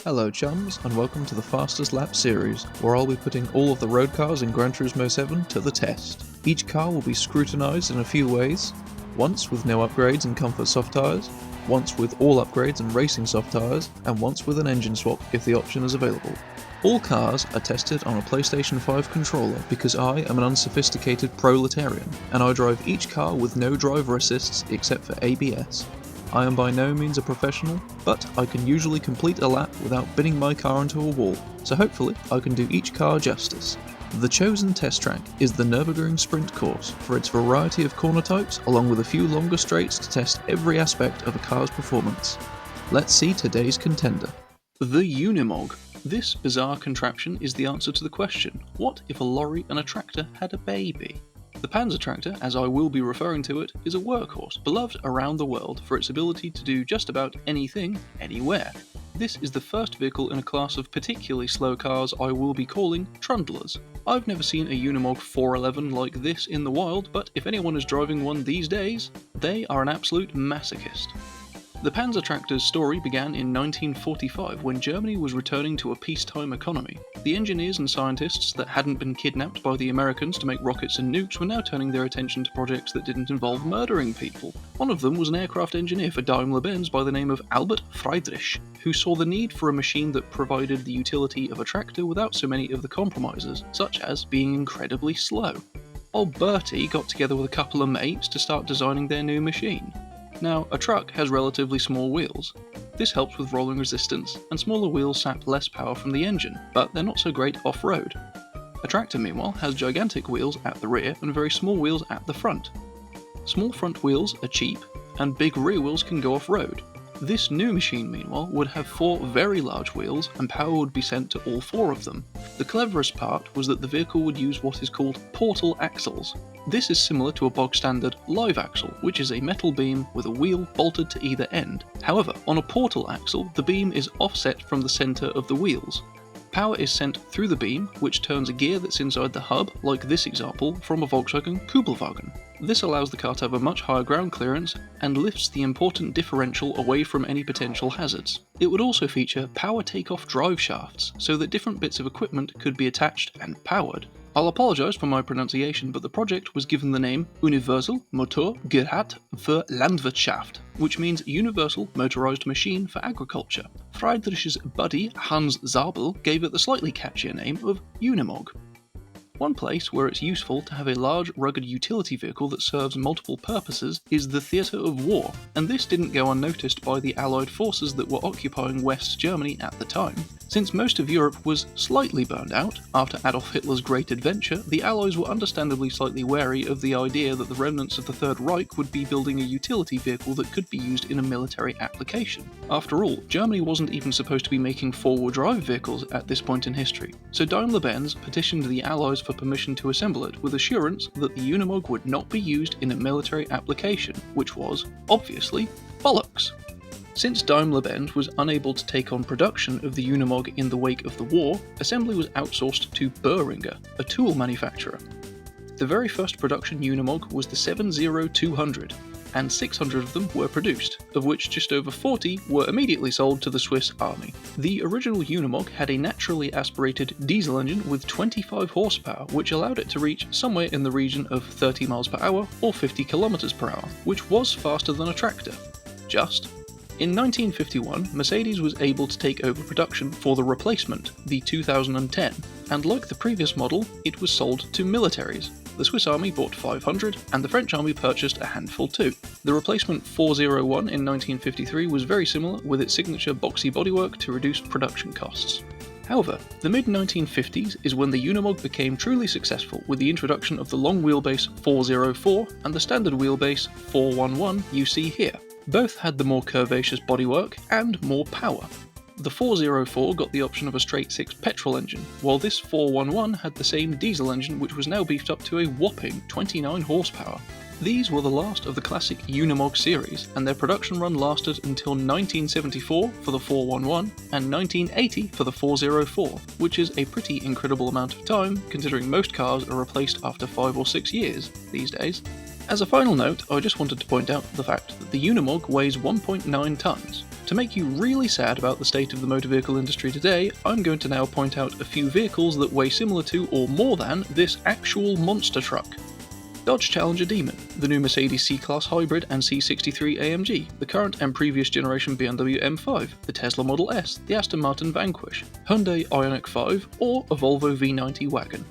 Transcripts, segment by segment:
Hello chums, and welcome to the Fastest Lap series, where I'll be putting all of the road cars in Gran Turismo 7 to the test. Each car will be scrutinised in a few ways, once with no upgrades and comfort soft tyres, once with all upgrades and racing soft tyres, and once with an engine swap if the option is available. All cars are tested on a PlayStation 5 controller because I am an unsophisticated proletarian, and I drive each car with no driver assists except for ABS. I am by no means a professional, but I can usually complete a lap without binning my car into a wall, so hopefully I can do each car justice. The chosen test track is the Nurburgring Sprint course for its variety of corner types, along with a few longer straights to test every aspect of a car's performance. Let's see today's contender. The Unimog. This bizarre contraption is the answer to the question, what if a lorry and a tractor had a baby? The Panzer tractor, as I will be referring to it, is a workhorse beloved around the world for its ability to do just about anything, anywhere. This is the first vehicle in a class of particularly slow cars I will be calling trundlers. I've never seen a Unimog 411 like this in the wild, but if anyone is driving one these days, they are an absolute masochist. The Panzer tractor's story began in 1945 when Germany was returning to a peacetime economy. The engineers and scientists that hadn't been kidnapped by the Americans to make rockets and nukes were now turning their attention to projects that didn't involve murdering people. One of them was an aircraft engineer for Daimler-Benz by the name of Albert Friedrich, who saw the need for a machine that provided the utility of a tractor without so many of the compromises, such as being incredibly slow. Old Bertie got together with a couple of mates to start designing their new machine. Now, a truck has relatively small wheels. This helps with rolling resistance, and smaller wheels sap less power from the engine, but they're not so great off-road. A tractor, meanwhile, has gigantic wheels at the rear and very small wheels at the front. Small front wheels are cheap, and big rear wheels can go off-road. This new machine, meanwhile, would have 4 very large wheels, and power would be sent to all 4 of them. The cleverest part was that the vehicle would use what is called portal axles. This is similar to a bog-standard live axle, which is a metal beam with a wheel bolted to either end. However, on a portal axle, the beam is offset from the centre of the wheels. Power is sent through the beam, which turns a gear that's inside the hub, like this example from a Volkswagen Kugelwagen. This allows the car to have a much higher ground clearance and lifts the important differential away from any potential hazards. It would also feature power takeoff drive shafts, so that different bits of equipment could be attached and powered. I'll apologise for my pronunciation, but the project was given the name Universal Motorgerät für Landwirtschaft, which means Universal Motorised Machine for Agriculture. Friedrich's buddy Hans Zabel gave it the slightly catchier name of Unimog. One place where it's useful to have a large, rugged utility vehicle that serves multiple purposes is the theatre of war, and this didn't go unnoticed by the Allied forces that were occupying West Germany at the time. Since most of Europe was slightly burned out after Adolf Hitler's Great Adventure, the Allies were understandably slightly wary of the idea that the remnants of the Third Reich would be building a utility vehicle that could be used in a military application. After all, Germany wasn't even supposed to be making four-wheel drive vehicles at this point in history, so Daimler-Benz petitioned the Allies for permission to assemble it with assurance that the Unimog would not be used in a military application, which was, obviously, bollocks. Since Daimler-Benz was unable to take on production of the Unimog in the wake of the war, assembly was outsourced to Boehringer, a tool manufacturer. The very first production Unimog was the 70200, and 600 of them were produced, of which just over 40 were immediately sold to the Swiss army. The original Unimog had a naturally aspirated diesel engine with 25 horsepower, which allowed it to reach somewhere in the region of 30 miles per hour or 50 kilometers per hour, which was faster than a tractor. Just. In 1951, Mercedes was able to take over production for the replacement, the 2010, and like the previous model, it was sold to militaries. The Swiss Army bought 500, and the French Army purchased a handful too. The replacement 401 in 1953 was very similar, with its signature boxy bodywork to reduce production costs. However, the mid-1950s is when the Unimog became truly successful with the introduction of the long wheelbase 404 and the standard wheelbase 411 you see here. Both had the more curvaceous bodywork and more power. The 404 got the option of a straight-six petrol engine, while this 411 had the same diesel engine which was now beefed up to a whopping 29 horsepower. These were the last of the classic Unimog series, and their production run lasted until 1974 for the 411 and 1980 for the 404, which is a pretty incredible amount of time considering most cars are replaced after 5 or 6 years these days. As a final note, I just wanted to point out the fact that the Unimog weighs 1.9 tons. To make you really sad about the state of the motor vehicle industry today, I'm going to now point out a few vehicles that weigh similar to or more than this actual monster truck. Dodge Challenger Demon, the new Mercedes C-Class Hybrid and C63 AMG, the current and previous generation BMW M5, the Tesla Model S, the Aston Martin Vanquish, Hyundai Ioniq 5, or a Volvo V90 wagon.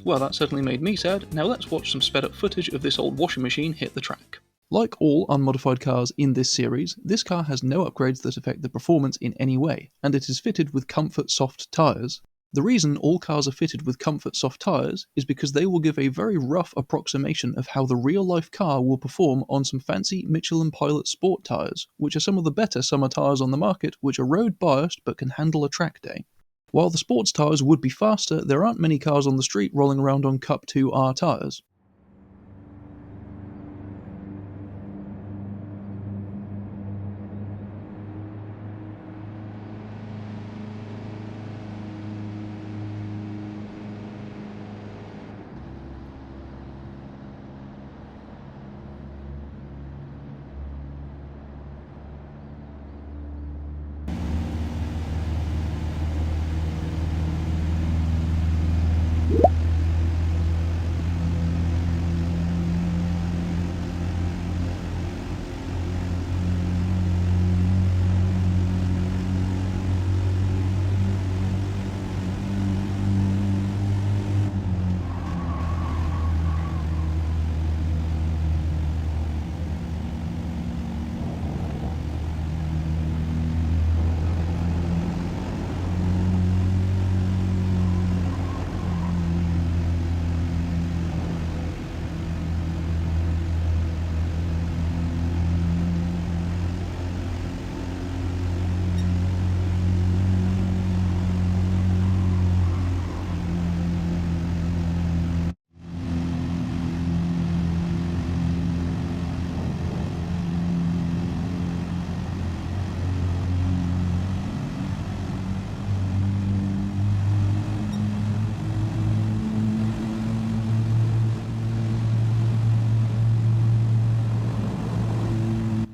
Well, that certainly made me sad. Now let's watch some sped up footage of this old washing machine hit the track. Like all unmodified cars in this series, this car has no upgrades that affect the performance in any way, and it is fitted with Comfort Soft tyres. The reason all cars are fitted with Comfort Soft tyres is because they will give a very rough approximation of how the real-life car will perform on some fancy Michelin Pilot Sport tyres, which are some of the better summer tyres on the market, which are road-biased but can handle a track day. While the sports tyres would be faster, there aren't many cars on the street rolling around on Cup 2R tyres.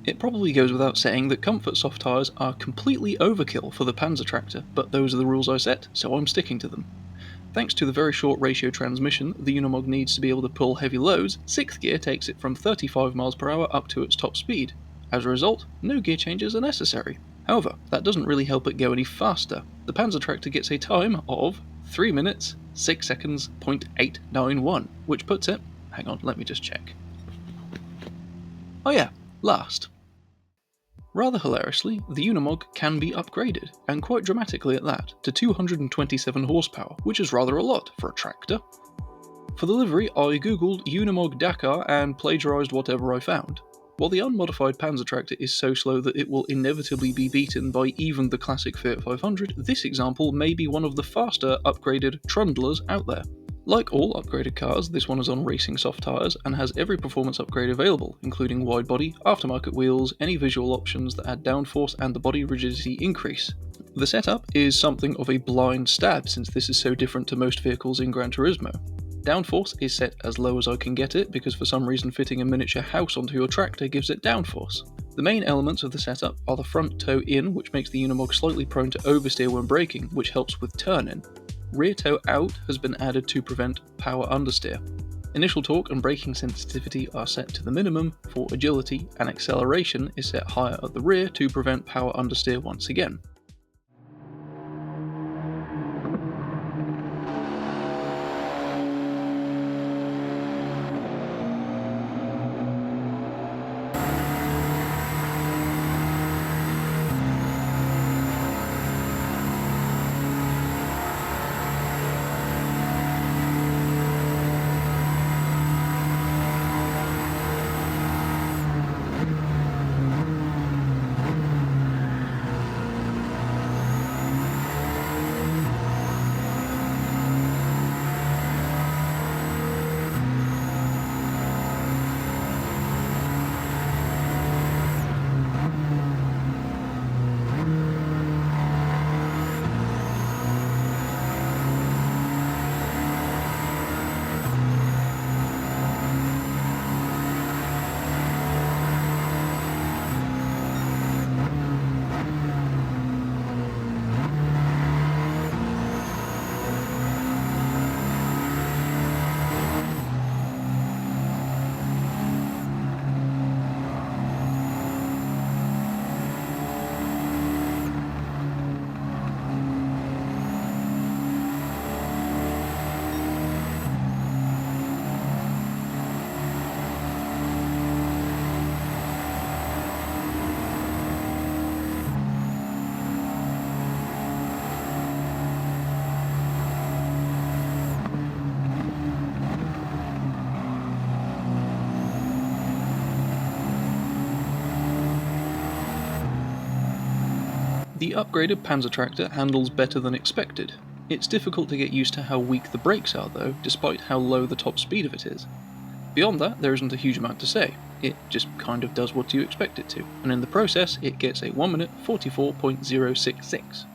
It probably goes without saying that Comfort Soft tyres are completely overkill for the Panzer tractor, but those are the rules I set, so I'm sticking to them. Thanks to the very short ratio transmission the Unimog needs to be able to pull heavy loads, 6th gear takes it from 35 miles per hour up to its top speed. As a result, no gear changes are necessary. However, that doesn't really help it go any faster. The Panzer tractor gets a time of 3 minutes, 6 seconds, .891, which puts it... hang on, let me just check. Oh yeah, last. Rather hilariously, the Unimog can be upgraded, and quite dramatically at that, to 227 horsepower, which is rather a lot for a tractor. For the livery, I googled Unimog Dakar and plagiarised whatever I found. While the unmodified Panzer tractor is so slow that it will inevitably be beaten by even the classic Fiat 500, this example may be one of the faster upgraded trundlers out there. Like all upgraded cars, this one is on racing soft tyres and has every performance upgrade available, including wide body, aftermarket wheels, any visual options that add downforce and the body rigidity increase. The setup is something of a blind stab since this is so different to most vehicles in Gran Turismo. Downforce is set as low as I can get it because for some reason fitting a miniature house onto your tractor gives it downforce. The main elements of the setup are the front toe in, which makes the Unimog slightly prone to oversteer when braking, which helps with turn-in. Rear toe out has been added to prevent power understeer. Initial torque and braking sensitivity are set to the minimum for agility, and acceleration is set higher at the rear to prevent power understeer once again. The upgraded Panzer tractor handles better than expected. It's difficult to get used to how weak the brakes are though, despite how low the top speed of it is. Beyond that, there isn't a huge amount to say. It just kind of does what you expect it to, and in the process it gets a 1 minute 44.066.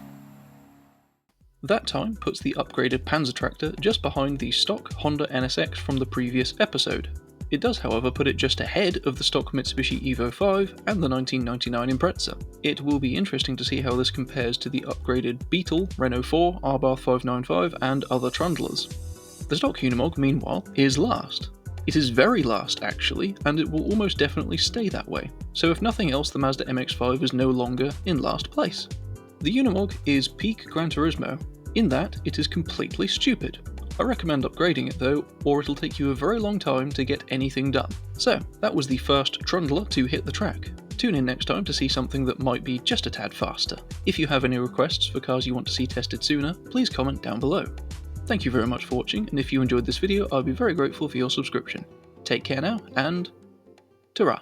That time puts the upgraded Panzer tractor just behind the stock Honda NSX from the previous episode. It does however put it just ahead of the stock Mitsubishi Evo 5 and the 1999 Impreza. It will be interesting to see how this compares to the upgraded Beetle, Renault 4, Abarth 595 and other trundlers. The stock Unimog, meanwhile, is last. It is very last actually, and it will almost definitely stay that way, so if nothing else the Mazda MX-5 is no longer in last place. The Unimog is peak Gran Turismo, in that it is completely stupid. I recommend upgrading it though, or it'll take you a very long time to get anything done. So, that was the first trundler to hit the track. Tune in next time to see something that might be just a tad faster. If you have any requests for cars you want to see tested sooner, please comment down below. Thank you very much for watching, and if you enjoyed this video I'd be very grateful for your subscription. Take care now, and ta-ra!